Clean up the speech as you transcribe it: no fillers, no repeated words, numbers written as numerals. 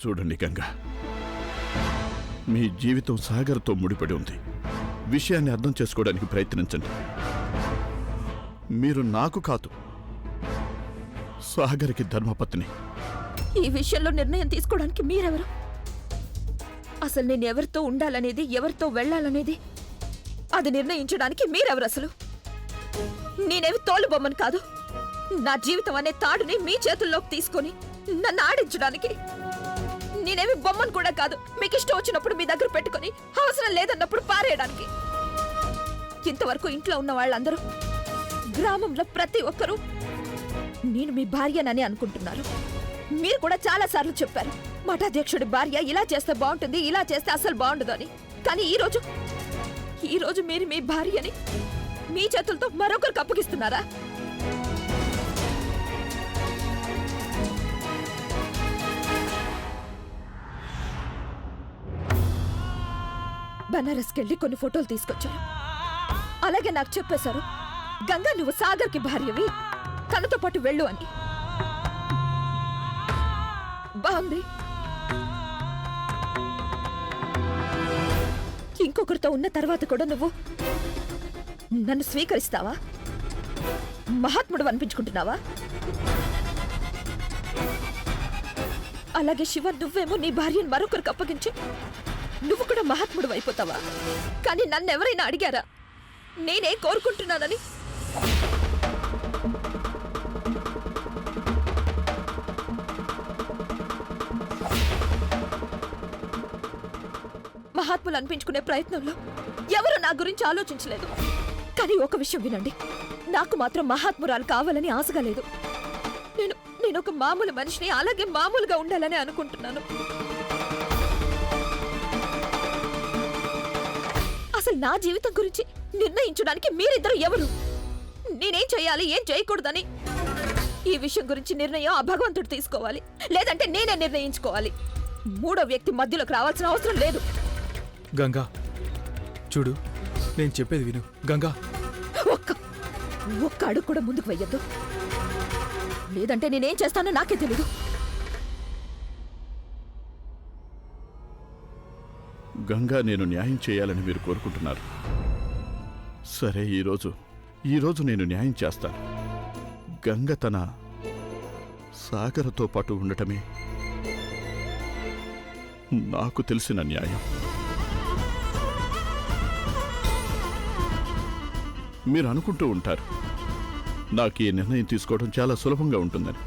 చూడండి గంగా, మీ జీవితం సాగర్తో ముడిపడి ఉంది. విషయాన్ని అర్థం చేసుకోవడానికి ప్రయత్నించండి. మీరు నాకు కాదు, సాగర్కి ధర్మపత్ని. ఈ విషయంలో నిర్ణయం తీసుకోవడానికి మీరెవరు? అసలు నేను ఎవరితో ఉండాలనేది, ఎవరితో వెళ్ళాలనేది అది నిర్ణయించడానికి మీరెవరు అసలు? నేనేవి తోలు బొమ్మను కాదు. నా జీవితం అనే తాడుని మీ చేతుల్లోకి తీసుకొని నన్ను ఆడించడానికి. నేనేమి బొమ్మను కూడా కాదు, మీకు ఇష్టం వచ్చినప్పుడు మీ దగ్గర పెట్టుకొని అవసరం లేదన్నప్పుడు పారేయడానికి. ఇంతవరకు ఇంట్లో ఉన్న వాళ్ళందరూ, గ్రామంలో ప్రతి ఒక్కరూ నేను మీ భార్యనని అనుకుంటున్నారు. మీరు కూడా చాలా సార్లు చెప్పారు, మఠాధ్యక్షుడి భార్య ఇలా చేస్తే బాగుంటుంది, ఇలా చేస్తే అసలు బాగుండదు అని. కానీ ఈరోజు మీరు మీ భార్యని మీ చేతులతో మరొకరికి అప్పగిస్తున్నారా? బనారస్కెళ్ళి కొన్ని ఫోటోలు తీసుకొచ్చారు. అలాగే నాకు చెప్పేశారు, గంగా నువ్వు సాగర్కి భార్యవి, తనతో పాటు వెళ్ళు అని. బాగుంది. ఇంకొకరితో ఉన్న తర్వాత కూడా నువ్వు నన్ను స్వీకరిస్తావా? మహాత్ముడు అనిపించుకుంటున్నావా? అలాగే శివ, నువ్వేమో నీ భార్యను మరొకరికి అప్పగించి నువ్వు కూడా మహాత్ముడు అయిపోతావా? కానీ నన్ను ఎవరైనా అడిగారా నేనే కోరుకుంటున్నానని? మహాత్ములు అనిపించుకునే ప్రయత్నంలో ఎవరు నా గురించి ఆలోచించలేదు. కానీ ఒక విషయం వినండి, నాకు మాత్రం మహాత్మురాలు కావాలని ఆశగా లేదు. నేను ఒక మామూలు మనిషిని, అలాగే మామూలుగా ఉండాలని అనుకుంటున్నాను. అసలు నా జీవితం గురించి నిర్ణయించడానికి మీరిద్దరు ఎవరు? నేనేం చేయాలి, ఏం చేయకూడదని ఈ విషయం గురించి నిర్ణయం ఆ భగవంతుడు తీసుకోవాలి, లేదంటే నేనే నిర్ణయించుకోవాలి. మూడో వ్యక్తి మధ్యలోకి రావాల్సిన అవసరం లేదు. గంగా చూడు, నేను చెప్పేది విను. గంగా, ఒక్క అడుగు కూడా ముందుకు వెయ్యొద్దు, లేదంటే నేనేం చేస్తానో నాకే తెలీదు. గంగా, నేను న్యాయం చేయాలని మీరు కోరుకుంటున్నారు. సరే, ఈరోజు నేను న్యాయం చేస్తాను. గంగ తన సాగరతో పాటు ఉండటమే నాకు తెలిసిన న్యాయం. మీరు అనుకుంటూ ఉంటారు నాకు ఈ నిర్ణయం తీసుకోవడం చాలా సులభంగా ఉంటుందని.